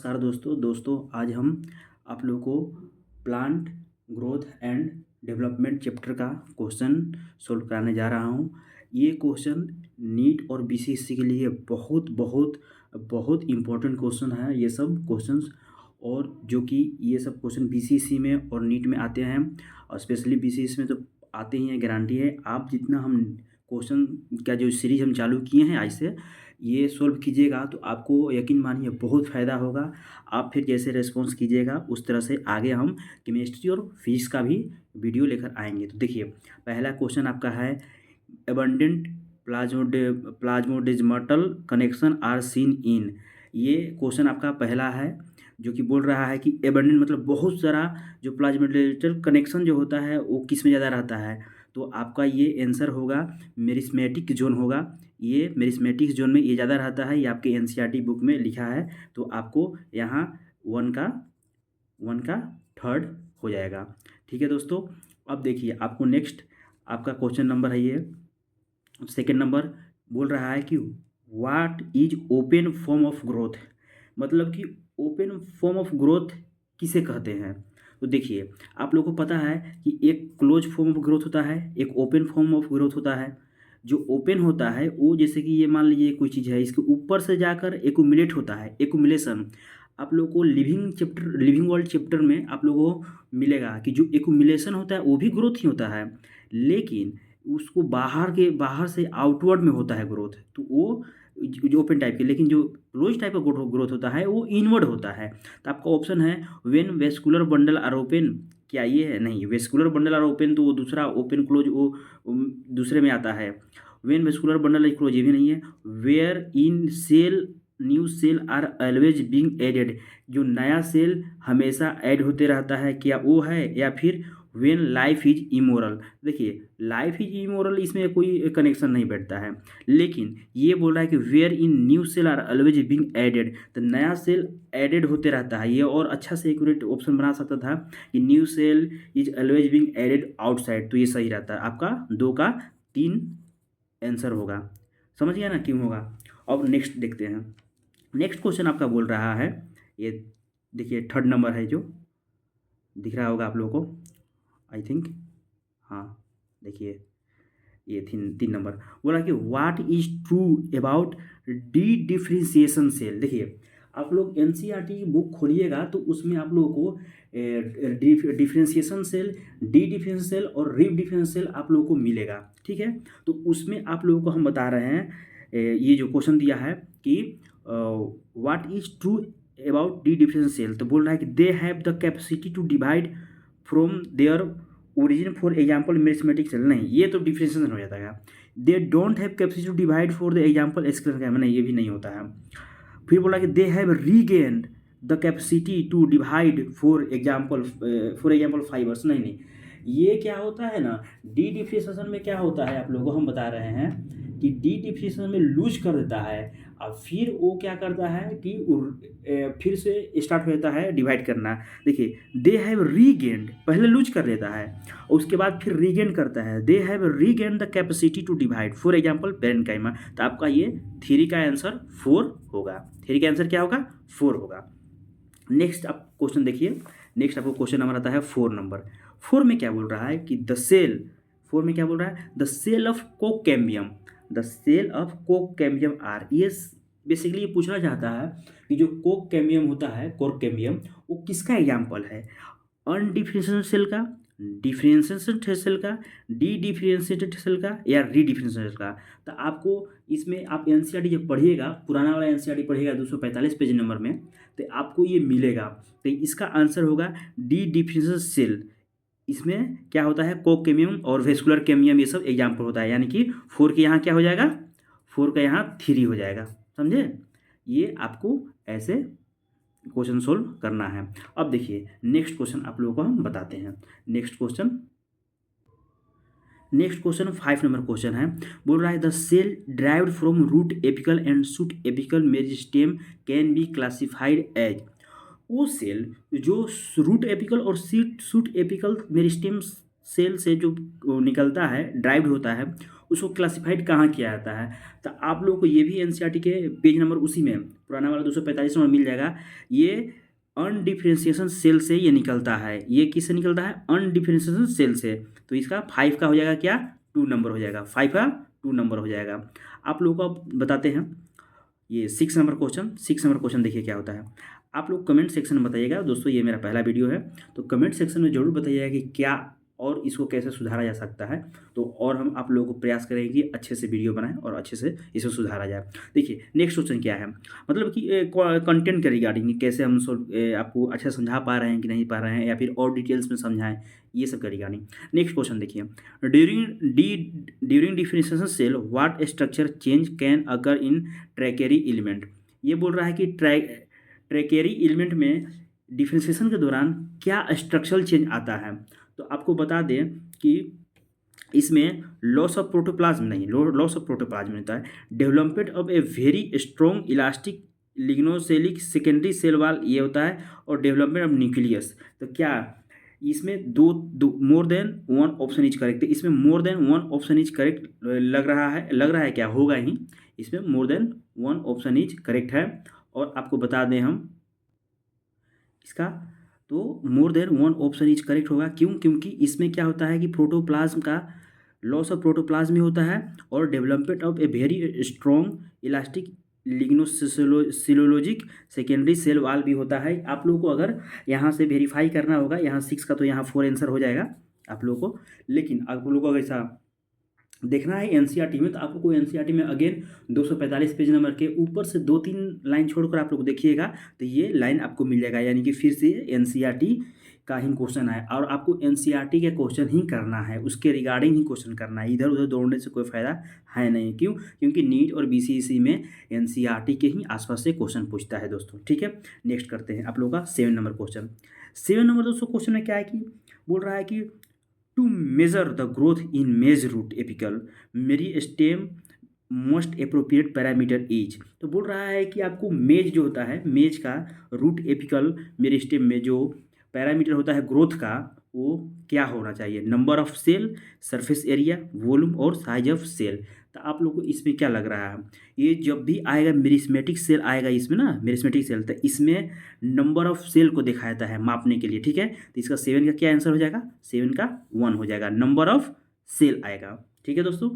नमस्कार दोस्तों आज हम आप लोगों को plant growth and development chapter का क्वेश्चन सोल्व कराने जा रहा हूँ। ये क्वेश्चन नीट और बीसीएससी के लिए बहुत बहुत बहुत इम्पोर्टेंट क्वेश्चन है ये सब क्वेश्चंस। और जो कि ये सब क्वेश्चन बीसीएससी में और नीट में आते हैं और स्पेशली बीसीएससी में तो आते ही हैं, गारंटी है। आप जितना हम क्वेश्चन का जो सीरीज हम चालू किए हैं आज से ये सोल्व कीजिएगा तो आपको यकीन मानिए बहुत फ़ायदा होगा। आप फिर जैसे रिस्पॉन्स कीजिएगा उस तरह से आगे हम केमिस्ट्री और फिजिक्स का भी वीडियो लेकर आएंगे। तो देखिए पहला क्वेश्चन आपका है abundant plasmodesmatal connection are seen in. ये क्वेश्चन आपका पहला है जो कि बोल रहा है कि एबंडेंट मतलब बहुत सारा जो प्लाज्मोडेजमाटल कनेक्शन जो होता है वो किस में ज़्यादा रहता है। तो आपका ये आंसर होगा मेरिस्मेटिक जोन होगा। ये मेरिस्मेटिक जोन में ये ज़्यादा रहता है, ये आपके एनसीईआरटी बुक में लिखा है। तो आपको यहाँ वन का थर्ड हो जाएगा। ठीक है दोस्तों। अब देखिए आपको नेक्स्ट आपका क्वेश्चन नंबर है ये सेकेंड नंबर बोल रहा है कि what is open form of growth. मतलब कि ओपन फॉर्म ऑफ ग्रोथ किसे कहते हैं। तो देखिए आप लोगों को पता है कि एक क्लोज फॉर्म ऑफ ग्रोथ होता है, एक ओपन फॉर्म ऑफ ग्रोथ होता है। जो ओपन होता है वो जैसे कि ये मान लीजिए कोई चीज़ है, इसके ऊपर से जाकर एक्यूमुलेट होता है, एक्यूमुलेशन। आप लोगों को लिविंग वर्ल्ड चैप्टर में आप लोगों को मिलेगा कि जो एक्यूमुलेशन होता है वो भी ग्रोथ ही होता है, लेकिन उसको बाहर से आउटवर्ड में होता है ग्रोथ। तो वो जो ओपन टाइप के, लेकिन जो क्लोज टाइप का ग्रोथ होता है वो इनवर्ड होता है। तो आपका ऑप्शन है when vascular bundle are open. क्या ये है? नहीं, वेस्कुलर बंडल आर ओपन तो वो दूसरा ओपन क्लोज वो दूसरे में आता है। When vascular bundle is close ये भी नहीं है। Where in cell new cell are always being added. जो नया सेल हमेशा ऐड होते रहता है, क्या वो है? या फिर व्हेन लाइफ इज इमोरल। देखिए लाइफ इज इमोरल इसमें कोई कनेक्शन नहीं बैठता है, लेकिन ये बोल रहा है कि where in new cell are always being added. तो नया सेल एडेड होते रहता है। ये और अच्छा से एक्यूरेट ऑप्शन बना सकता था कि new cell is always being added outside, तो ये सही रहता है। आपका 2 का 3 आंसर होगा। समझ गया ना क्यों होगा। अब नेक्स्ट देखते हैं। नेक्स्ट क्वेश्चन आपका बोल रहा है, ये देखिए थर्ड नंबर है जो दिख रहा होगा आप लोगों को आई थिंक। हाँ देखिए ये 3 नंबर बोला कि what is true about dedifferentiation cell. देखिए आप लोग एनसीईआरटी की बुक खोलिएगा तो उसमें आप लोगों को differentiation cell, dedifferentiation cell और री डिफरेंशिएशन सेल आप लोगों को मिलेगा। ठीक है, तो उसमें आप लोगों को हम बता रहे हैं ये जो क्वेश्चन दिया है कि what is true about dedifferentiation cell. तो बोल रहा है कि they have the capacity to divide from their origin for example meristematic cell. नहीं, ये तो डिफ्रेंशिएशन हो जाता है। They don't have capacity to divide for the example scleral. नहीं, ये भी नहीं होता है। फिर बोला कि they have regained the capacity to divide for example fibres. नहीं, ये क्या होता है ना, डी डिफ्रेंशिएशन में क्या होता है आप लोगों को हम बता रहे हैं कि डी डिफ्रेंशिएशन में लूज कर देता है और फिर वो क्या करता है कि फिर से स्टार्ट हो जाता है डिवाइड करना। देखिए दे हैव रीगेन्ड, पहले लूज कर लेता है और उसके बाद फिर रीगेन करता है। They have regain the capacity to divide for example parenchyma. तो आपका ये 3 का आंसर 4 होगा। 3 का आंसर क्या होगा? 4 होगा। नेक्स्ट आप क्वेश्चन देखिए। नेक्स्ट आपको क्वेश्चन नंबर आता है 4 नंबर। 4 में क्या बोल रहा है कि द सेल, 4 में क्या बोल रहा है, the cell of cork cambium, the cell of cork cambium are. ये बेसिकली ये पूछना चाहता है कि जो कोकैम्बियम होता है, कोरकैम्बियम, वो किसका एग्जाम्पल है? अनडिफरेंशिएटेड सेल का, डिफरेंशिएटेड सेल का, डी डिफरेंशिएटेड सेल का या रीडिफरेंशिएटेड सेल का। तो आपको इसमें आप एनसीईआरटी जब पढ़िएगा, पुराना वाला एनसीईआरटी पढ़िएगा 245 पेज नंबर में, तो आपको ये मिलेगा। तो इसका आंसर होगा डी डिफरेंशिएटेड सेल। इसमें क्या होता है, कोकैम्बियम और वेस्कुलर कैम्बियम ये सब एग्जाम्पल होता है। यानी कि 4 के यहाँ क्या हो जाएगा, 4 का यहाँ 3 हो जाएगा। समझे? ये आपको ऐसे क्वेश्चन सोल्व करना है। अब देखिए नेक्स्ट क्वेश्चन आप लोगों को हम बताते हैं। नेक्स्ट क्वेश्चन 5 नंबर क्वेश्चन है। बोल रहा है the cell derived from root apical and shoot apical meristem can be classified as. वो सेल जो रूट एपिकल और शूट एपिकल मेरिस्टेम सेल से जो निकलता है, ड्राइव्ड होता है, उसको क्लासिफाइड कहाँ किया जाता है। तो आप लोगों को ये भी एनसीईआरटी के पेज नंबर उसी में पुराना वाला 245 नंबर मिल जाएगा। ये अनडिफरेंशिएशन सेल से ये निकलता है। ये किससे निकलता है? अनडिफरेंशिएशन सेल से। तो इसका 5 का हो जाएगा क्या? 2 नंबर हो जाएगा। 5 का 2 नंबर हो जाएगा। आप लोगों को अब बताते हैं ये 6 नंबर क्वेश्चन। 6 नंबर क्वेश्चन देखिए क्या होता है। आप लोग कमेंट सेक्शन में बताइएगा। दोस्तों ये मेरा पहला वीडियो है, तो कमेंट सेक्शन में ज़रूर बताइएगा कि क्या और इसको कैसे सुधारा जा सकता है। तो और हम आप लोगों को प्रयास करेंगे कि अच्छे से वीडियो बनाएं और अच्छे से इसे सुधारा जाए। देखिए नेक्स्ट क्वेश्चन क्या है, मतलब कि कंटेंट के रिगार्डिंग कैसे हम आपको अच्छा समझा पा रहे हैं कि नहीं पा रहे हैं, या फिर और डिटेल्स में समझाएं, ये सब के रिगार्डिंग। नेक्स्ट क्वेश्चन देखिए, during differentiation cell what structure change can occur in tracheary element. ये बोल रहा है कि ट्रैकेरी एलिमेंट में डिफरेंशिएशन के दौरान क्या स्ट्रक्चरल चेंज आता है। तो आपको बता दें कि इसमें लॉस ऑफ प्रोटोप्लाज्म नहीं, लॉस ऑफ प्रोटोप्लाज्म होता है, development of a very strong elastic lignocellulosic secondary cell wall ये होता है, और डेवलपमेंट ऑफ न्यूक्लियस। तो क्या इसमें दो more than one option is correct. इसमें more than one option is correct लग रहा है क्या? होगा ही, इसमें more than one option is correct है। और आपको बता दें हम इसका, तो more than one option is correct होगा। क्यों? क्योंकि इसमें क्या होता है कि प्रोटोप्लाज्म का लॉस ऑफ प्रोटोप्लाज्म में होता है, और development of a very strong elastic lignocellulosic secondary cell wall भी होता है। आप लोगों को अगर यहाँ से वेरीफाई करना होगा, यहाँ 6 का तो यहाँ 4 आंसर हो जाएगा आप लोगों को। लेकिन आप लोगों को अगर ऐसा देखना है एनसीईआरटी में, तो आपको एनसीईआरटी में अगेन 245 पेज नंबर के ऊपर से 2-3 लाइन छोड़कर आप लोग देखिएगा, तो ये लाइन आपको मिल जाएगा, यानी कि फिर से एनसीईआरटी का ही क्वेश्चन है, और आपको एनसीईआरटी के क्वेश्चन ही करना है, उसके रिगार्डिंग ही क्वेश्चन करना है। इधर उधर दौड़ने से कोई फायदा है नहीं। क्यों? क्योंकि नीट और बीसीएसई में एनसीईआरटी के ही आसपास से क्वेश्चन पूछता है दोस्तों। ठीक है, नेक्स्ट करते हैं आप लोगों का 7 नंबर क्वेश्चन। 7 नंबर दोस्तों क्वेश्चन में क्या है कि बोल रहा है कि to measure the growth in maize root apical meristem most appropriate parameter is. तो बोल रहा है कि आपको मेज जो होता है, मेज का रूट एपिकल मेरी स्टेम में जो पैरामीटर होता है ग्रोथ का, वो क्या होना चाहिए? Number of cell, surface area, volume और साइज ऑफ सेल। तो आप लोग को इसमें क्या लग रहा है? ये जब भी आएगा मेरिस्मेटिक सेल आएगा इसमें ना, मेरिस्मेटिक सेल, तो इसमें नंबर ऑफ सेल को दिखाया जाता है मापने के लिए। ठीक है, तो इसका 7 का क्या आंसर हो जाएगा? 7 का 1 हो जाएगा, नंबर ऑफ सेल आएगा। ठीक है दोस्तों,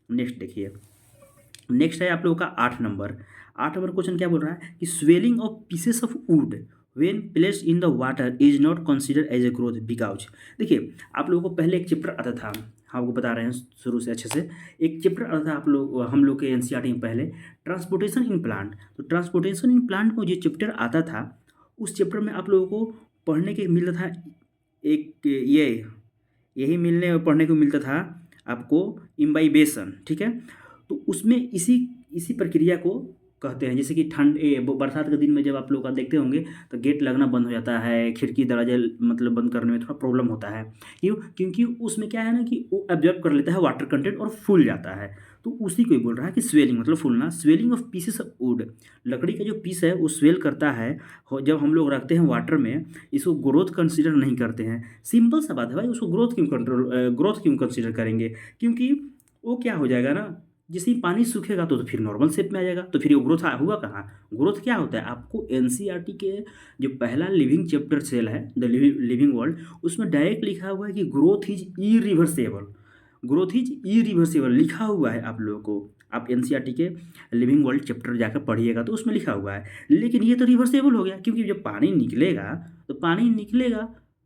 नेक्स्ट देखिए, नेक्स्ट है आप लोगों का 8 नंबर। 8 नंबर क्वेश्चन क्या बोल रहा है कि swelling of pieces of wood when placed in the water is not considered as a growth because. देखिए आप लोगों को पहले एक चैप्टर आता था, हम आपको बता रहे हैं शुरू से अच्छे से, एक चैप्टर आता था हम लोग के एनसीईआरटी में पहले, ट्रांसपोर्टेशन इन प्लांट। तो ट्रांसपोर्टेशन इन प्लांट में जो चैप्टर आता था, उस चैप्टर में आप लोगों को पढ़ने के मिलता था एक यही पढ़ने को मिलता था आपको इम्बाइबेशन। ठीक है, तो उसमें इसी प्रक्रिया को कहते हैं। जैसे कि बरसात के दिन में जब आप लोग का देखते होंगे तो गेट लगना बंद हो जाता है, खिड़की दरवाजे मतलब बंद करने में थोड़ा प्रॉब्लम होता है। क्यों? क्योंकि उसमें क्या है ना कि वो एब्जॉर्ब कर लेता है वाटर कंटेंट और फूल जाता है। तो उसी को ही बोल रहा है कि स्वेलिंग मतलब फूलना। Swelling of pieces of would, लकड़ी का जो पीस है वो स्वेल करता है जब हम लोग रखते हैं वाटर में, इसको ग्रोथ कंसिडर नहीं करते हैं। सिंपल सा बात है भाई, उसको ग्रोथ क्यों कंसिडर करेंगे? क्योंकि वो क्या हो जाएगा ना, जैसे ही पानी सूखेगा तो फिर नॉर्मल शेप में आ जाएगा, तो फिर ये ग्रोथ हुआ कहाँ? ग्रोथ क्या होता है? आपको एनसीईआरटी के जो पहला लिविंग चैप्टर सेल है, द लिविंग वर्ल्ड, उसमें डायरेक्ट लिखा हुआ है कि growth is irreversible. Growth is irreversible लिखा हुआ है आप लोगों को। आप एनसीईआरटी के लिविंग वर्ल्ड चैप्टर जाकर पढ़िएगा तो उसमें लिखा हुआ है। लेकिन ये तो रिवर्सेबल हो गया, क्योंकि जब पानी निकलेगा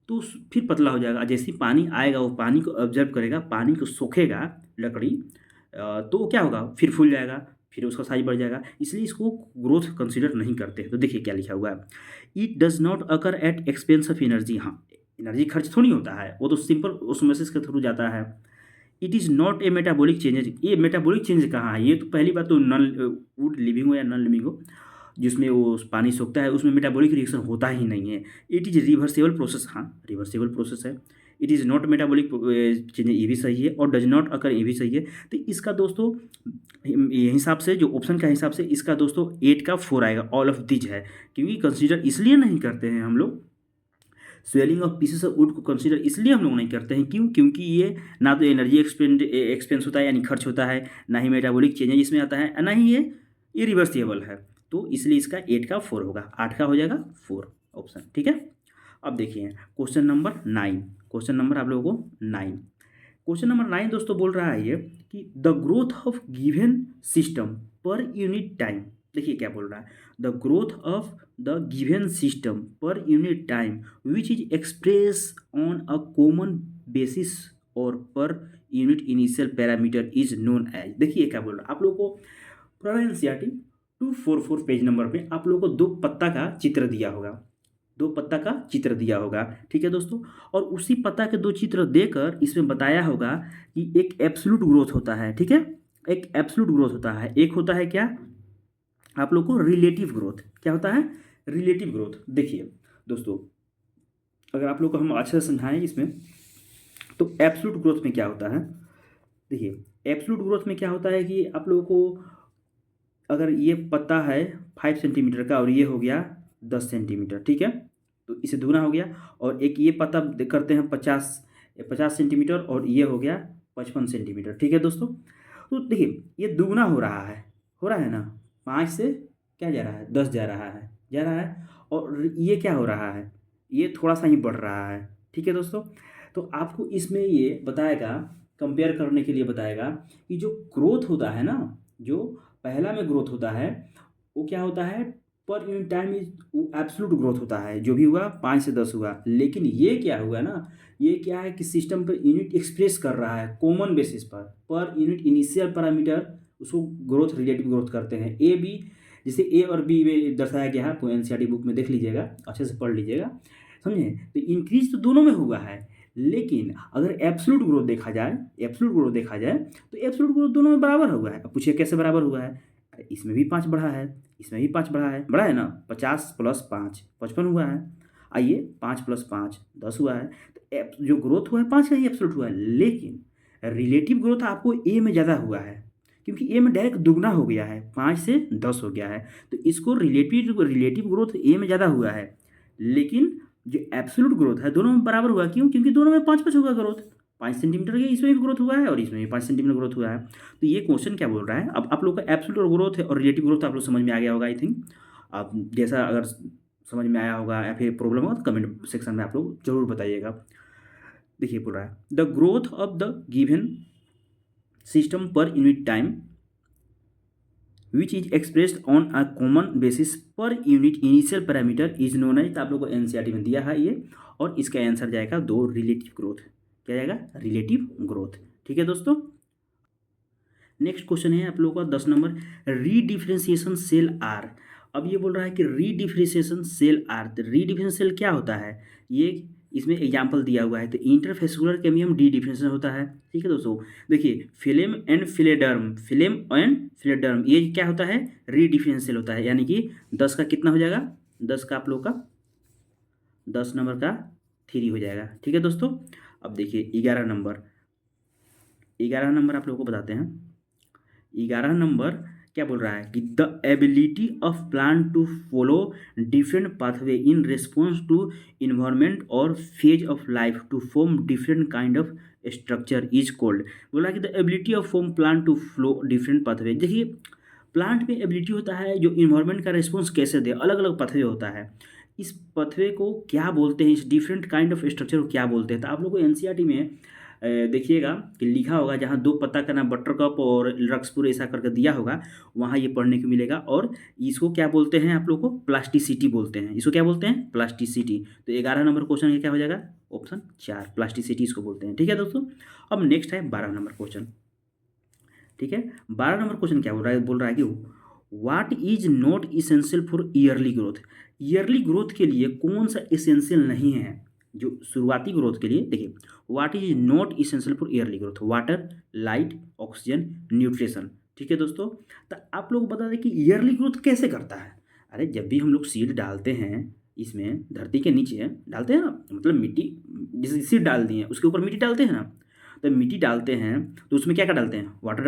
तो फिर पतला हो जाएगा। जैसे ही पानी आएगा वो पानी को ऑब्जर्व करेगा, पानी को सोखेगा लकड़ी, तो क्या होगा? फिर फूल जाएगा, फिर उसका साइज बढ़ जाएगा। इसलिए इसको ग्रोथ कंसीडर नहीं करते। तो देखिए क्या लिखा हुआ है, it does not occur at expense of energy. हाँ, एनर्जी खर्च थोड़ी होता है, वो तो सिंपल ऑस्मोसिस के थ्रू जाता है। It is not a metabolic changes. ये मेटाबॉलिक चेंज कहाँ है? ये तो पहली बात तो वुड लिविंग हो या नॉन लिविंग हो, जिसमें वो पानी सोखता है उसमें मेटाबॉलिक रिएक्शन होता ही नहीं है। It is reversible process. हाँ, रिवर्सेबल प्रोसेस है। It is not metabolic change, ये भी सही है, और डज नॉट अकर, ये भी सही है। तो इसका दोस्तों हिसाब से, जो ऑप्शन का हिसाब से, इसका दोस्तों 8 का 4 आएगा। ऑल ऑफ दिज है, क्योंकि कंसीडर इसलिए नहीं करते हैं हम लोग, swelling of pieces of would को कंसीडर इसलिए हम लोग नहीं करते हैं, क्यों? क्योंकि ये ना तो एनर्जी एक्सपेंस होता है यानी खर्च होता है, ना ही मेटाबॉलिक चेंजेज इसमें आता है, ना ही ये इरिवर्सिबल है। तो इसलिए इसका 8 का 4 होगा, 8 का हो जाएगा 4 ऑप्शन। ठीक है, अब देखिए क्वेश्चन नंबर 9, क्वेश्चन नंबर आप लोगों को 9, क्वेश्चन नंबर 9 दोस्तों बोल रहा है ये कि the growth of given system per unit time. देखिए क्या बोल रहा है, the growth of the given system per unit time which is express on a common basis और per unit initial parameter is known as. देखिए क्या बोल रहा है, आप लोगों को पुराना एनसीईआरटी 244 पेज नंबर पे आप लोगों को 2 पत्ता का चित्र दिया होगा, 2 पत्ता का चित्र दिया होगा। ठीक है दोस्तों, और उसी पत्ता के 2 चित्र देकर इसमें बताया होगा कि एक एब्सोल्यूट ग्रोथ होता है। ठीक है, एक एब्सोल्यूट ग्रोथ होता है, एक होता है क्या आप लोग को रिलेटिव ग्रोथ। क्या होता है? Relative growth. देखिए दोस्तों, अगर आप लोग को हम अच्छे से समझाएं इसमें, तो एब्सोल्यूट ग्रोथ में क्या होता है, देखिए एब्सोल्यूट ग्रोथ में क्या होता है कि आप लोगों को अगर ये पत्ता है 5 सेंटीमीटर का और ये हो गया 10 सेंटीमीटर, ठीक है, तो इसे दुगना हो गया, और एक ये पत्ता करते हैं 50 सेंटीमीटर और ये हो गया 55 सेंटीमीटर। ठीक है दोस्तों, तो देखिए ये दुगना हो रहा है ना, 5 से क्या जा रहा है, 10 जा रहा है, और ये क्या हो रहा है, ये थोड़ा सा ही बढ़ रहा है। ठीक है दोस्तों, तो आपको इसमें ये बताएगा, कंपेयर करने के लिए बताएगा कि जो ग्रोथ होता है ना, जो पहला में ग्रोथ होता है वो क्या होता है, पर unit time is absolute growth होता है, जो भी हुआ 5 से 10 हुआ। लेकिन ये क्या हुआ ना, ये क्या है कि सिस्टम पर यूनिट एक्सप्रेस कर रहा है common basis per unit initial parameter, उसको ग्रोथ रिलेटिव ग्रोथ करते हैं। ए बी, जैसे ए और बी में दर्शाया गया है, आपको एनसीईआरटी बुक में देख लीजिएगा, अच्छे से पढ़ लीजिएगा, समझे। तो इंक्रीज तो दोनों में हुआ है, लेकिन अगर एब्सोल्यूट ग्रोथ देखा जाए तो एब्सोल्यूट ग्रोथ दोनों में बराबर हुआ है। अब पूछिए कैसे बराबर हुआ है, अरे इसमें भी 5 बढ़ा है, इसमें भी 5 बढ़ा है ना, 50 + 5 55 हुआ है। आइए 5 + 5 10 हुआ है, तो जो ग्रोथ हुआ है 5 का ही एब्सोल्यूट हुआ है। लेकिन रिलेटिव ग्रोथ आपको ए में ज़्यादा हुआ है, क्योंकि ए में डायरेक्ट दुगना हो गया है, 5 से 10 हो गया है, तो इसको रिलेटिव ग्रोथ ए में ज़्यादा हुआ है। लेकिन जो एब्सोल्यूट ग्रोथ है दोनों में बराबर हुआ, क्यों? क्योंकि दोनों में 5-5 होगा ग्रोथ, 5 सेंटीमीटर की इसमें भी ग्रोथ हुआ है और इसमें भी 5 सेंटीमीटर ग्रोथ हुआ है। तो ये क्वेश्चन क्या बोल रहा है, अब आप लोग का एब्सोल्यूट ग्रोथ है और रिलेटिव ग्रोथ आप लोग समझ में आ गया होगा आई थिंक। आप जैसा अगर समझ में आया होगा या फिर प्रॉब्लम होगा तो कमेंट सेक्शन में आप लोग जरूर बताइएगा। देखिए बोल रहा है, the growth of the given system per unit time which is expressed on a common basis per unit initial parameter is known as. तो आप लोग को एनसीईआरटी में दिया है ये, और इसका आंसर जाएगा 2 रिलेटिव ग्रोथ। क्या जाएगा? Relative growth. ठीक है दोस्तों, नेक्स्ट क्वेश्चन है आप लोगों का 10 नंबर, रीडिफरेंशिएशन सेल आर। अब ये बोल रहा है कि रीडिफरेंशिएशन सेल आर, तो रीडिफरेंशिएशन सेल क्या होता है, ये इसमें एग्जाम्पल दिया हुआ है। तो इंटरफेसिकुलर कैमियम डी डिफरेंशिएशन होता है। ठीक है दोस्तों, देखिए फिलेम एंड फिलेडर्म ये क्या होता है, रीडिफरेंशियल होता है, यानी कि 10 का कितना हो जाएगा, 10 का आप लोग का 10 नंबर का 3 हो जाएगा। ठीक है दोस्तों, अब देखिए 11 नंबर आप लोगों को बताते हैं। 11 नंबर क्या बोल रहा है कि the ability of plant to follow different pathway in response to environment और phase of life to form different kind of structure is called. बोला कि the ability of form plant to flow different pathway. देखिए plant में ability होता है जो environment का response कैसे दे, अलग अलग पाथवे होता है, इस पाथवे को क्या बोलते हैं, इस डिफरेंट काइंड ऑफ स्ट्रक्चर को क्या बोलते हैं। तो आप लोग को एनसीईआरटी में देखिएगा कि लिखा होगा, जहाँ 2 पत्ता का नाम बटर कप और रक्सपुर ऐसा करके दिया होगा, वहाँ ये पढ़ने को मिलेगा। और इसको क्या बोलते हैं आप लोग को, प्लास्टिसिटी बोलते हैं। इसको क्या बोलते हैं, प्लास्टिसिटी। तो 11 नंबर क्वेश्चन ये क्या हो जाएगा, ऑप्शन 4 प्लास्टिसिटी इसको बोलते हैं। ठीक है दोस्तों, अब नेक्स्ट है 12 नंबर क्वेश्चन। ठीक है, 12 नंबर क्वेश्चन क्या बोल रहा है कि what is not essential for yearly growth. Yearly growth के लिए कौन सा इसेंशियल नहीं है, जो शुरुआती ग्रोथ के लिए। देखिए what is not essential for yearly growth, water, light, oxygen, nutrition. ठीक है दोस्तों, तो आप लोग बता दें कि ईयरली ग्रोथ कैसे करता है। अरे जब भी हम लोग सीड डालते हैं, इसमें धरती के नीचे डालते हैं ना, मतलब मिट्टी, जैसे सीड डाल दिए उसके ऊपर मिट्टी डालते हैं ना, तो मिट्टी डालते हैं तो उसमें क्या क्या डालते हैं, वाटर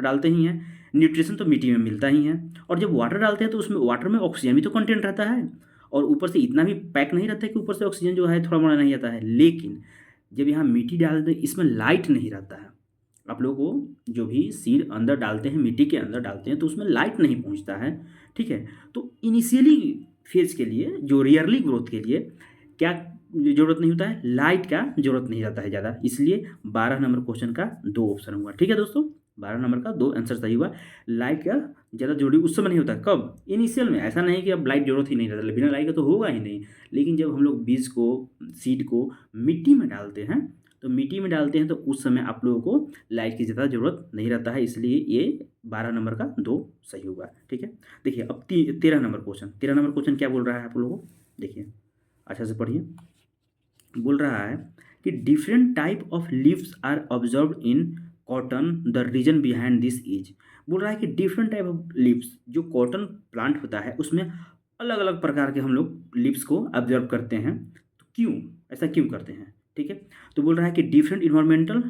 डालते ही हैं, न्यूट्रिशन तो मिट्टी में मिलता ही है, और जब वाटर डालते हैं तो उसमें वाटर में ऑक्सीजन भी तो कंटेंट रहता है, और ऊपर से इतना भी पैक नहीं रहता है कि ऊपर से ऑक्सीजन जो है थोड़ा मोड़ा नहीं आता है, लेकिन जब यहाँ मिट्टी डालते हैं इसमें लाइट नहीं रहता है। आप लोगों को जो भी सीड अंदर डालते हैं, मिट्टी के अंदर डालते हैं, तो उसमें लाइट नहीं पहुँचता है, ठीक है। तो इनिशियली फेज़ के लिए, जो रियरली ग्रोथ के लिए क्या ज़रूरत नहीं होता है, लाइट का ज़रूरत नहीं रहता है ज़्यादा, इसलिए 12 नंबर क्वेश्चन का 2 ऑप्शन हुआ, ठीक है दोस्तों। 12 नंबर का 2 आंसर सही हुआ। लाइट का ज़्यादा ज़रूरी उस समय नहीं होता, कब? इनिशियल में। ऐसा नहीं कि अब लाइट ज़रूरत ही नहीं रहता, बिना लाइट का तो होगा ही नहीं। लेकिन जब हम लोग बीज को, सीड को मिट्टी में डालते हैं, तो मिट्टी में डालते हैं तो उस समय आप लोगों को लाइट की ज़्यादा ज़रूरत नहीं रहता है, इसलिए ये 12 नंबर का 2 सही हुआ, ठीक है। देखिए अब 13 नंबर क्वेश्चन, 13 नंबर क्वेश्चन क्या बोल रहा है आप लोगों को, देखिए अच्छा से पढ़िए। बोल रहा है कि different type of leaves are observed in cotton, the reason behind this is. बोल रहा है कि डिफरेंट टाइप ऑफ लीव्स, जो कॉटन प्लांट होता है उसमें अलग अलग प्रकार के हम लोग लीव्स को ऑब्जर्व करते हैं, तो क्यों, ऐसा क्यों करते हैं, ठीक है। तो बोल रहा है कि different environmental,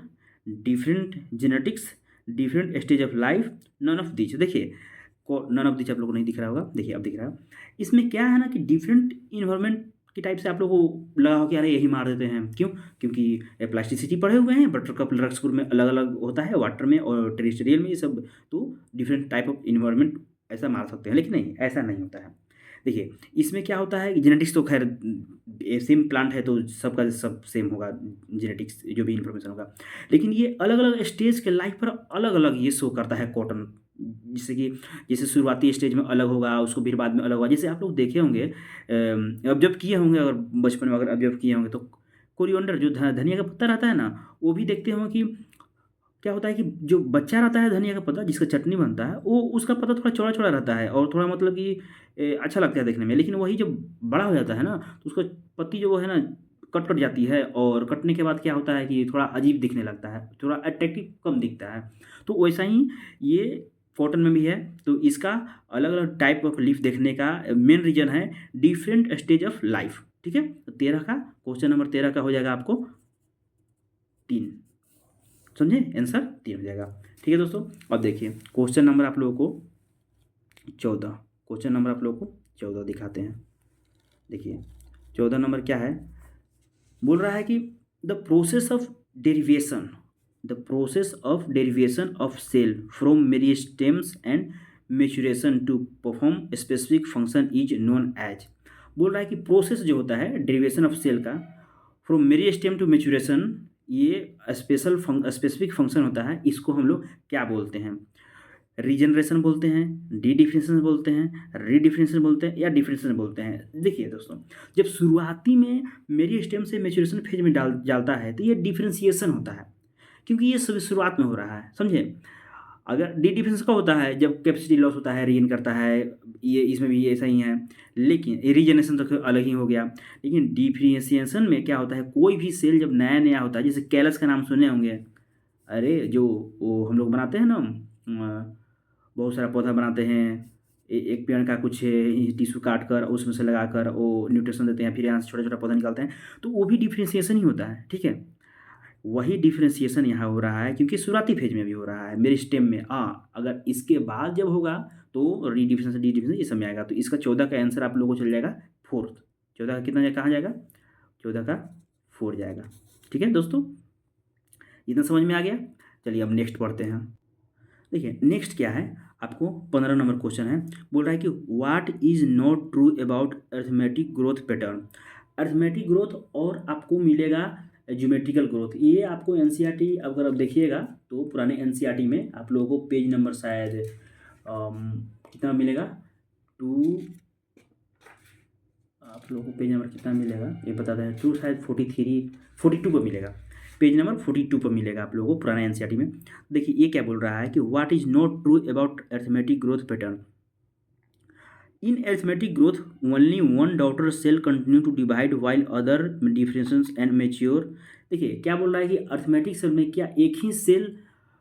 different genetics, different stage of life, none of this. देखिए नन ऑफ दिस आप लोग को नहीं दिख रहा होगा, देखिए अब दिख रहा है। इसमें क्या है ना कि डिफरेंट इन्वायरमेंट की टाइप से आप लोगों को लगा हो कि अरे यही मार देते हैं, क्यों? क्योंकि प्लास्टिसिटी पढ़े हुए हैं, बटर कप रक्सपुर में अलग अलग होता है, वाटर में और टेरेस्ट्रियल में, ये सब तो डिफरेंट टाइप ऑफ इन्वायरमेंट ऐसा मार सकते हैं, लेकिन नहीं, ऐसा नहीं होता है। देखिए इसमें क्या होता है कि जेनेटिक्स तो खैर सेम प्लांट है तो सबका सब सेम होगा, जेनेटिक्स जो भी इन्फॉर्मेशन होगा, लेकिन ये अलग अलग स्टेज के लाइफ पर अलग अलग ये शो करता है कॉटन। जिससे कि जैसे शुरुआती स्टेज में अलग होगा, उसको फिर बाद में अलग होगा। जैसे आप लोग देखे होंगे, ऑब्जर्व किए होंगे, अगर बचपन में अगर ऑब्जर्व किए होंगे तो कोरिएंडर जो धनिया का पत्ता रहता है ना, वो भी देखते होंगे कि क्या होता है कि जो बच्चा रहता है धनिया का पत्ता जिसका चटनी बनता है, वो उसका पत्ता थोड़ा चौड़ा चौड़ा रहता है और थोड़ा मतलब कि अच्छा लगता है देखने में। लेकिन वही जब बड़ा हो जाता है ना, तो उसका पत्ती जो वो है ना कट कट जाती है, और कटने के बाद क्या होता है कि थोड़ा अजीब दिखने लगता है, थोड़ा अट्रैक्टिव कम दिखता है। तो वैसा ही ये कॉटन में भी है। तो इसका अलग अलग टाइप ऑफ लीफ देखने का मेन रीजन है डिफरेंट स्टेज ऑफ लाइफ, ठीक है। तो 13 का क्वेश्चन नंबर 13 का हो जाएगा आपको 3, समझे, आंसर 3 हो जाएगा, ठीक है दोस्तों। अब देखिए क्वेश्चन नंबर आप लोगों को 14, क्वेश्चन नंबर आप लोगों को 14 दिखाते हैं। देखिए 14 नंबर क्या है, बोल रहा है कि the process of derivation, the process of derivation of cell from meristems and maturation to perform specific function is known as. बोल रहा है कि प्रोसेस जो होता है डेरिवेशन ऑफ सेल का फ्रॉम मेरिस्टेम टू मेचुरेशन, ये स्पेसिफिक फंक्शन होता है, इसको हम लोग क्या बोलते हैं? रीजनरेशन बोलते हैं, डी डिफरेंशिएशन बोलते हैं, रीडिफरेंशिएशन बोलते हैं, या डिफरेंशिएशन बोलते हैं। देखिए दोस्तों, जब शुरुआती में मेरिस्टेम से मैच्योरेशन फेज में डालता है तो ये डिफरेंशिएशन होता है, क्योंकि ये सब शुरुआत में हो रहा है, समझे। अगर डी डिफरेंस का होता है जब कैपेसिटी लॉस होता है, रीगेन करता है, ये इसमें भी ऐसा ही है। लेकिन रीजनरेशन तो अलग ही हो गया। लेकिन डिफरेंशिएशन में क्या होता है, कोई भी सेल जब नया नया होता है, जैसे कैलस का नाम सुने होंगे, अरे जो वो हम लोग बनाते हैं ना, बहुत सारा पौधा बनाते हैं, एक पेड़ का कुछ टिश्यू काट कर उसमें से लगा कर वो न्यूट्रिशन देते हैं, फिर यहाँ से छोटा छोटा पौधा निकालते हैं, तो वो भी डिफरेंशिएशन ही होता है, ठीक है। वही डिफरेंशिएशन यहाँ हो रहा है, क्योंकि शुरुआती फेज में भी हो रहा है मेरे स्टेम में। हाँ, अगर इसके बाद जब होगा तो रीडिफरेंशिएशन डी डिफरेंशिएशन इस समय आएगा। तो इसका 14 का आंसर आप लोगों को चल जाएगा 4th। 14 का कितना कहाँ जाएगा? 14 का 4 जाएगा, ठीक है दोस्तों। इतना समझ में आ गया। चलिए अब नेक्स्ट पढ़ते हैं। देखिए नेक्स्ट क्या है, आपको 15 नंबर क्वेश्चन है। बोल रहा है कि what is not true about arithmetic growth pattern. Arithmetic growth और आपको मिलेगा ज्योमेट्रिकल ग्रोथ। ये आपको एनसीईआरटी अगर आप देखिएगा तो पुराने एनसीईआरटी में आप लोगों को पेज नंबर शायद कितना मिलेगा, 2, आप लोगों को पेज नंबर कितना मिलेगा ये बताते हैं, 2 शायद 43 42 पर मिलेगा, पेज नंबर 42 पर मिलेगा आप लोगों को पुराना एनसीईआरटी में। देखिए ये क्या बोल रहा है कि what is not true about arithmetic growth pattern. In arithmetic growth only one daughter cell continue to divide while other differences and mature. देखिए क्या बोल रहा है कि अर्थमेटिक सेल में क्या एक ही सेल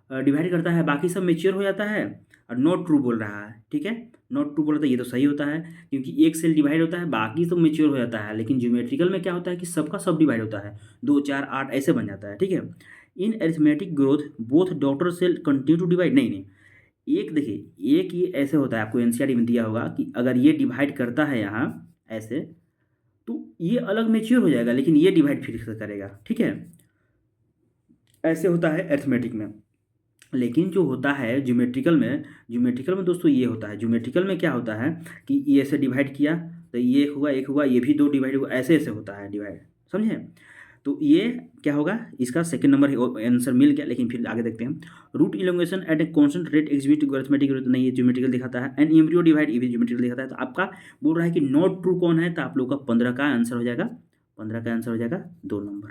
डिवाइड करता है, बाकी सब मेच्योर हो जाता है, और नॉट ट्रू बोल रहा है, ठीक है। नॉट ट्रू बोल रहा है, ये तो सही होता है, क्योंकि एक सेल डिवाइड होता है बाकी सब मेच्योर हो जाता है। लेकिन ज्योमेट्रिकल में क्या होता है कि सबका सब डिवाइड होता है, 2 4 8 ऐसे बन जाता है, ठीक है। In arithmetic growth both daughter cell continue to divide, नहीं नहीं, एक देखिए एक ये ऐसे होता है, आपको एनसीईआरटी में दिया होगा कि अगर ये डिवाइड करता है यहाँ, ऐसे, तो ये अलग मैच्योर हो जाएगा, लेकिन ये डिवाइड फिर से करेगा, ठीक है। ऐसे होता है अरिथमेटिक में। लेकिन जो होता है ज्योमेट्रिकल में दोस्तों ये होता है, ज्योमेट्रिकल में क्या होता है कि ये ऐसे डिवाइड किया तो ये हुआ, एक हुआ, ये भी दो डिवाइड हुआ, ऐसे ऐसे होता है डिवाइड, समझे। तो ये क्या होगा, इसका सेकंड नंबर आंसर मिल गया। लेकिन फिर आगे देखते हैं, root elongation at a constant rate execute arithmetic नहीं, ये ज्योमेट्रिकल दिखाता है। एंड एम्ब्रियो डिवाइड, ये भी ज्योमेट्रिकल दिखाता है। तो आपका बोल रहा है कि नॉट ट्रू कौन है, तो आप लोग का 15 का आंसर हो जाएगा, 15 का आंसर हो जाएगा 2 नंबर,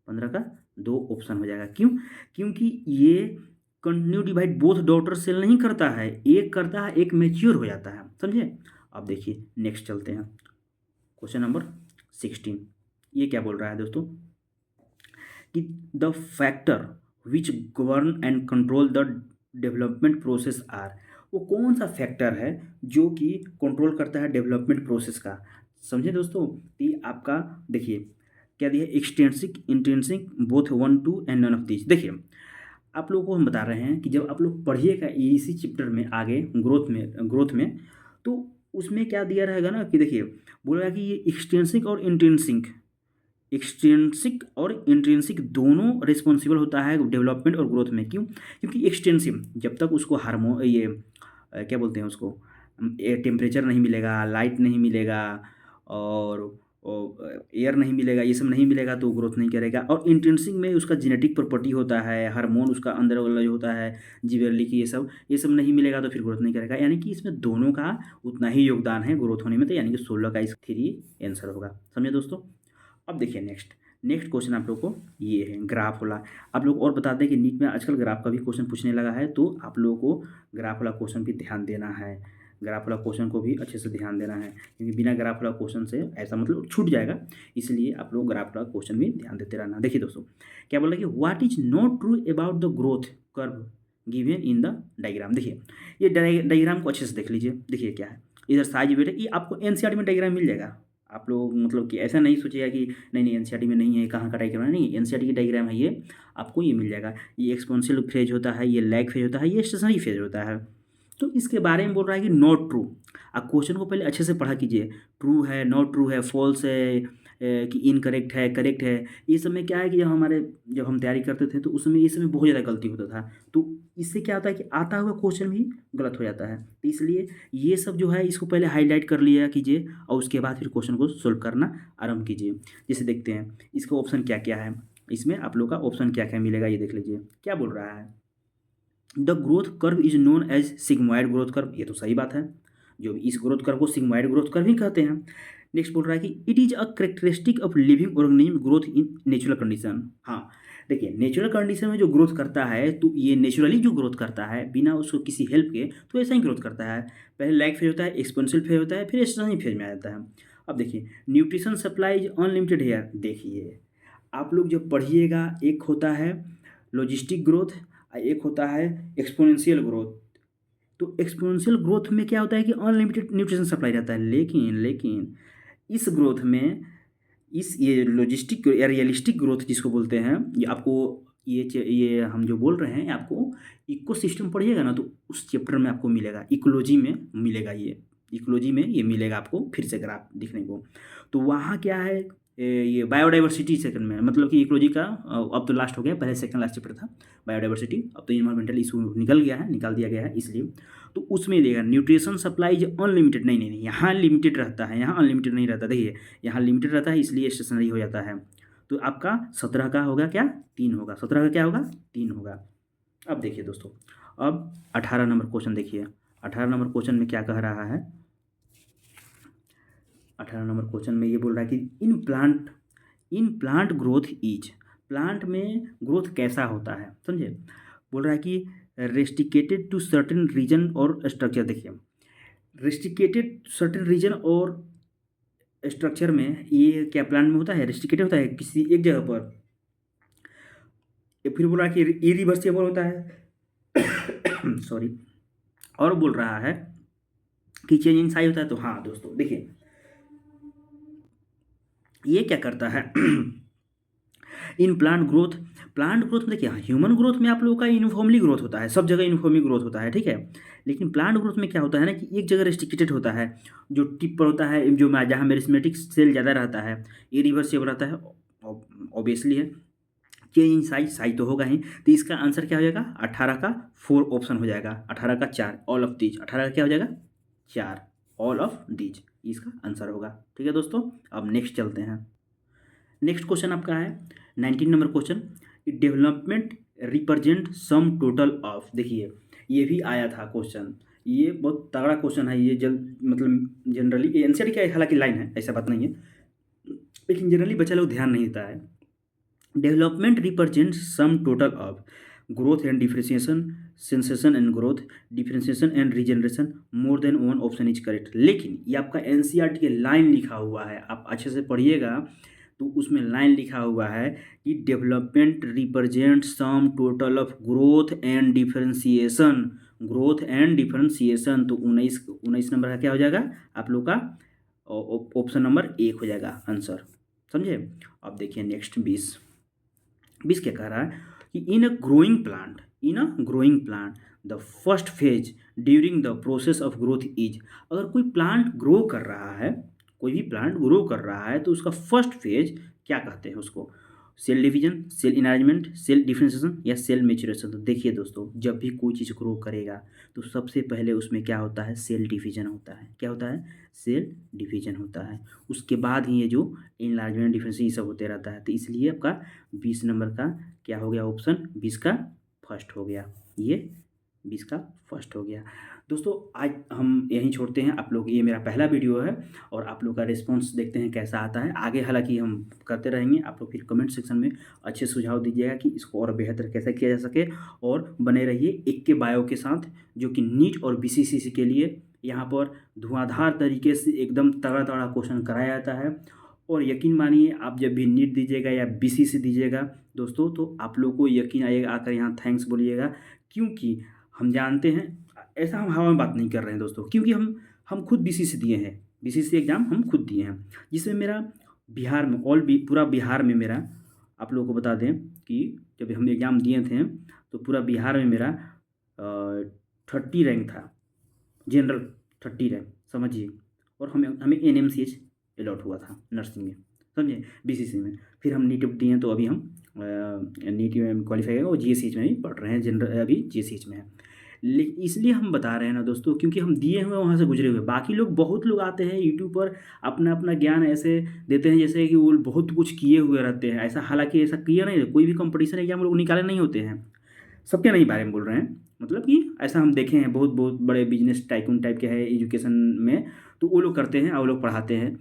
15 का 2 ऑप्शन हो जाएगा। क्यों? क्योंकि ये continue divide both daughter cell नहीं करता है, एक करता है, एक मैच्योर हो जाता है, समझे। अब देखिए नेक्स्ट चलते हैं, क्वेश्चन नंबर 16। ये क्या बोल रहा है दोस्तों कि the factor which govern and control the development process are, वो कौन सा फैक्टर है जो कि कंट्रोल करता है डेवलपमेंट प्रोसेस का, समझे दोस्तों। ये आपका देखिए क्या दिया, extrinsic intrinsic both 1 2 and none of this. देखिए आप लोगों को हम बता रहे हैं कि जब आप लोग पढ़िएगा इसी चैप्टर में आगे ग्रोथ में तो उसमें क्या दिया रहेगा ना कि देखिए बोलेगा कि ये एक्सटेंसिक और इंट्रिंसिक दोनों रिस्पॉन्सिबल होता है डेवलपमेंट और ग्रोथ में। क्यों? क्योंकि एक्सटेंसिव जब तक उसको हार्मोन ये क्या बोलते हैं उसको, टेम्परेचर नहीं मिलेगा, लाइट नहीं मिलेगा और एयर नहीं मिलेगा, ये सब नहीं मिलेगा तो ग्रोथ नहीं करेगा। और इंट्रिंसिक में उसका जेनेटिक प्रॉपर्टी होता है, हार्मोन उसका अंदर वाला जो होता है जिबेरेलिक, ये सब नहीं मिलेगा तो फिर ग्रोथ नहीं करेगा। यानी कि इसमें दोनों का उतना ही योगदान है ग्रोथ होने में। तो यानी कि 16 का इस 3 आंसर होगा, समझे दोस्तों। अब देखिए नेक्स्ट क्वेश्चन आप लोग को ये है ग्राफ वाला। आप लोग और बता दें कि नीट में आजकल ग्राफ का भी क्वेश्चन पूछने लगा है, तो आप लोगों को ग्राफ वाला क्वेश्चन भी ध्यान देना है, ग्राफ वाला क्वेश्चन को भी अच्छे से ध्यान देना है, क्योंकि बिना ग्राफ वाला क्वेश्चन से ऐसा मतलब छूट जाएगा। इसलिए आप लोग ग्राफ वाला क्वेश्चन भी ध्यान देते रहना। देखिए दोस्तों क्या बोला कि what is not true about the growth curve given in the diagram. देखिए ये डायग्राम को अच्छे से देख लीजिए। देखिए क्या है, इधर साइज वेट है, ये आपको एनसीईआरटी में डायग्राम मिल जाएगा। आप लोग मतलब कि ऐसा नहीं सोचिएगा कि नहीं एनसीईआरटी में नहीं है, कहाँ का डायग्राम है, नहीं एनसीईआरटी की डायग्राम है, ये आपको ये मिल जाएगा। ये एक्सपोनेंशियल फेज होता है, ये लैग फेज होता है, ये स्टेशनरी फेज होता है। तो इसके बारे में बोल रहा है कि नॉट ट्रू। आप क्वेश्चन को पहले अच्छे से पढ़ा कीजिए, ट्रू है, नॉट ट्रू है, फॉल्स है, कि इनकरेक्ट है, करेक्ट है। ये सब में क्या है कि जब हम तैयारी करते थे तो उसमें ये सब में बहुत ज़्यादा गलती होता था। तो इससे क्या होता है कि आता हुआ क्वेश्चन भी गलत हो जाता है। तो इसलिए ये सब जो है इसको पहले हाईलाइट कर लिया कीजिए और उसके बाद फिर क्वेश्चन को सोल्व करना आरंभ कीजिए। जैसे देखते हैं इसका ऑप्शन क्या क्या है, इसमें आप लोग का ऑप्शन क्या क्या मिलेगा, ये देख लीजिए क्या बोल रहा है। The growth curve is known as sigmoid growth curve, ये तो सही बात है, जो इस ग्रोथ कर्व को सिग्मोइड ग्रोथ कर्व ही कहते हैं। नेक्स्ट बोल रहा है कि it is a characteristic of living organism growth in natural condition. हाँ देखिए नेचुरल कंडीशन में जो ग्रोथ करता है तो ये नेचुरली जो ग्रोथ करता है बिना उसको किसी हेल्प के, तो ऐसा ही ग्रोथ करता है। पहले लैग फेज होता है, एक्सपोनेंशियल फेज होता है, फिर स्टेशनरी फेज में आ जाता है। अब देखिए nutrition supply is unlimited here. देखिए आप लोग जब पढ़िएगा, एक होता है लॉजिस्टिक ग्रोथ, एक होता है एक्सपोनेंशियल ग्रोथ। तो एक्सपोनेंशियल ग्रोथ में क्या होता है कि अनलिमिटेड न्यूट्रिशन सप्लाई रहता है, लेकिन इस ग्रोथ में ये लॉजिस्टिक या रियलिस्टिक ग्रोथ जिसको बोलते हैं, ये आपको ये हम जो बोल रहे हैं आपको इकोसिस्टम पढ़िएगा ना तो उस चैप्टर में आपको मिलेगा, इकोलॉजी में मिलेगा, ये इकोलॉजी में ये मिलेगा आपको फिर से ग्राफ दिखने को। तो वहाँ क्या है, ये बायोडाइवर्सिटी सेकंड में, मतलब कि इकोलॉजी का अब तो लास्ट हो गया, पहले सेकंड लास्ट चैप्टर था बायोडाइवर्सिटी, अब तो इन्वायरमेंटल इशू निकाल दिया गया है इसलिए। तो उसमें लेगा न्यूट्रिशन सप्लाई इज अनलिमिटेड, नहीं, यहाँ लिमिटेड रहता है, यहाँ अनलिमिटेड नहीं रहता। देखिए यहाँ लिमिटेड रहता है इसलिए स्टेशनरी हो जाता है। तो आपका 17 का होगा क्या, 3 होगा, 17 का क्या होगा, 3 होगा। अब देखिए दोस्तों, अब 18 नंबर क्वेश्चन देखिए, 18 नंबर क्वेश्चन में क्या कह रहा है। 18 नंबर क्वेश्चन में ये बोल रहा है कि in plant growth is, plant में ग्रोथ कैसा होता है, समझे। बोल रहा है कि रेस्ट्रिकेटेड टू सर्टेन रीजन और स्ट्रक्चर। देखिए रेस्ट्रिकेटेड सर्टेन रीजन और स्ट्रक्चर में ये क्या प्लांट में होता है, रेस्ट्रिकेटेड होता है किसी एक जगह पर। फिर बोल रहा है कि इरिवर्सिबल होता है सॉरी, और बोल रहा है कि चेंज इन साइज होता है। तो हाँ दोस्तों देखिए ये क्या करता है इन प्लांट ग्रोथ में देखिए, ह्यूमन ग्रोथ में आप लोगों का यूनिफॉर्मली ग्रोथ होता है, सब जगह यूनिफॉर्मली ग्रोथ होता है, ठीक है। लेकिन प्लांट ग्रोथ में क्या होता है ना कि एक जगह रेस्ट्रिक्टेड होता है, जो टिप पर होता है, जो जहाँ मेरिस्टेमेटिक सेल ज़्यादा रहता है, ये रिवर्सिबल रहता है, ऑब्वियसली है। चेंज इन साइज तो होगा ही, तो इसका आंसर क्या हो जाएगा, 18 का 4 ऑप्शन हो जाएगा, 18 का 4 ऑल ऑफ दीज, 18 का क्या हो जाएगा 4 ऑल ऑफ दीज, इसका आंसर होगा। ठीक है दोस्तों, अब नेक्स्ट चलते हैं। नेक्स्ट क्वेश्चन आपका है 19 number question, development represent sum total of. देखिए ये भी आया था क्वेश्चन, ये बहुत तगड़ा क्वेश्चन है, ये मतलब जनरली एनसीईआरटी का हालांकि लाइन है, ऐसा बात नहीं है, लेकिन जनरली बच्चा लोग ध्यान नहीं देता है। Development represents sum total of growth and differentiation, sensation and growth, differentiation and regeneration, more than one option is correct. लेकिन ये आपका एनसीईआरटी के लाइन लिखा हुआ है, आप अच्छे से पढ़िएगा तो उसमें लाइन लिखा हुआ है कि development represent sum total of growth and differentiation, growth and differentiation. तो 19 नंबर का क्या हो जाएगा आप लोग का, ऑप्शन नंबर 1 हो जाएगा आंसर, समझे। अब देखिए नेक्स्ट 20 क्या कह रहा है कि in a growing plant the first phase during the process of growth is. अगर कोई प्लांट ग्रो कर रहा है, कोई भी प्लांट ग्रो कर रहा है तो उसका फर्स्ट फेज क्या कहते हैं उसको, cell division, cell enlargement, cell differentiation या सेल मैच्योरेशन। तो देखिए दोस्तों, जब भी कोई चीज़ ग्रो करेगा तो सबसे पहले उसमें क्या होता है, सेल डिवीजन होता है। क्या होता है, सेल डिवीजन होता है। उसके बाद ही ये जो इनलार्जमेंट, डिफरेंशिएशन, ये सब होते रहता है। तो इसलिए आपका 20 नंबर का क्या हो गया ऑप्शन, 20 का फर्स्ट हो गया, ये 20 का फर्स्ट हो गया। दोस्तों आज हम यहीं छोड़ते हैं, आप लोग, ये मेरा पहला वीडियो है और आप लोग का रिस्पांस देखते हैं कैसा आता है। आगे हालांकि हम करते रहेंगे, आप लोग फिर कमेंट सेक्शन में अच्छे सुझाव दीजिएगा कि इसको और बेहतर कैसे किया जा सके। और बने रहिए एक के बायो के साथ, जो कि नीट और बीसीसी के लिए यहाँ पर धुआंधार तरीके से एकदम तगड़ा तगड़ा क्वेश्चन कराया जाता है। और यकीन मानिए, आप जब भी नीट दीजिएगा या बीसीसी दीजिएगा दोस्तों, तो आप लोग को यकीन आएगा, आकर यहाँ थैंक्स बोलिएगा, क्योंकि हम जानते हैं, ऐसा हम हवा में बात नहीं कर रहे हैं दोस्तों, क्योंकि हम खुद बीसीसी दिए हैं, बीसीसी एग्ज़ाम हम खुद दिए हैं, जिसमें मेरा बिहार में पूरा बिहार में मेरा, आप लोगों को बता दें कि जब हम एग्ज़ाम दिए थे तो पूरा बिहार में मेरा 30 रैंक था, जनरल 30 रैंक समझिए। और हमें एनएमसीएच अलॉट हुआ था नर्सिंग में, समझे, बीसीसी में। फिर हम नीट दिए तो अभी हम नीट में क्वालिफाई है और जीएससीएच में भी पढ़ रहे हैं, जनरल अभी जीएससीएच में है। लेकिन इसलिए हम बता रहे हैं ना दोस्तों, क्योंकि हम दिए हुए वहाँ से गुजरे हुए। बाकी लोग, बहुत लोग आते हैं यूट्यूब पर अपना अपना ज्ञान ऐसे देते हैं जैसे कि वो बहुत कुछ किए हुए रहते हैं, ऐसा हालांकि ऐसा किया नहीं, कोई भी कंपटीशन एग्जाम लोग निकाले नहीं होते हैं, सबके नहीं बारे में बोल रहे हैं, मतलब कि ऐसा हम देखे हैं, बहुत बहुत बड़े बिजनेस टाइकून टाइप के है एजुकेशन में, तो वो लोग करते हैं और वो लोग पढ़ाते हैं,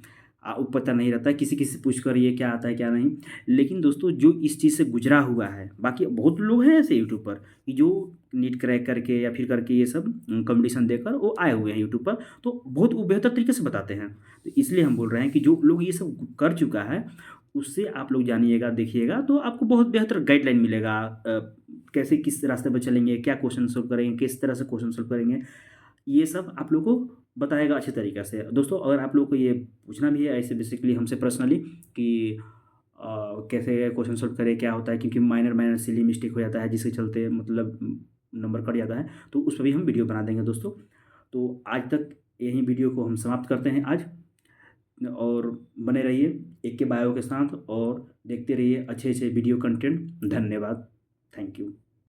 वो पता नहीं रहता है, किसी किसी से पूछ कर ये क्या आता है क्या नहीं। लेकिन दोस्तों जो इस चीज़ से गुजरा हुआ है, बाकी बहुत लोग हैं ऐसे यूट्यूब पर कि जो नीट क्रैक करके या फिर करके ये सब कंपटीशन देकर वो आए हुए हैं यूट्यूब पर, तो बहुत वो बेहतर तरीके से बताते हैं। तो इसलिए हम बोल रहे हैं कि जो लोग ये सब कर चुका है उससे आप लोग जानिएगा, देखिएगा, तो आपको बहुत बेहतर गाइडलाइन मिलेगा, कैसे किस रास्ते पर चलेंगे, क्या क्वेश्चन सोल्व करेंगे, किस तरह से क्वेश्चन सोल्व करेंगे, ये सब आप लोग को बताएगा अच्छे तरीके से। दोस्तों अगर आप लोग को ये पूछना भी है ऐसे बेसिकली हमसे पर्सनली कि कैसे क्वेश्चन सॉल्व करें, क्या होता है, क्योंकि माइनर सिली मिस्टेक हो जाता है जिसके चलते मतलब नंबर कट जाता है, तो उस पर भी हम वीडियो बना देंगे दोस्तों। तो आज तक यही वीडियो को हम समाप्त करते हैं आज, और बने रहिए एक के बायो के साथ और देखते रहिए अच्छे अच्छे वीडियो कंटेंट। धन्यवाद, थैंक यू।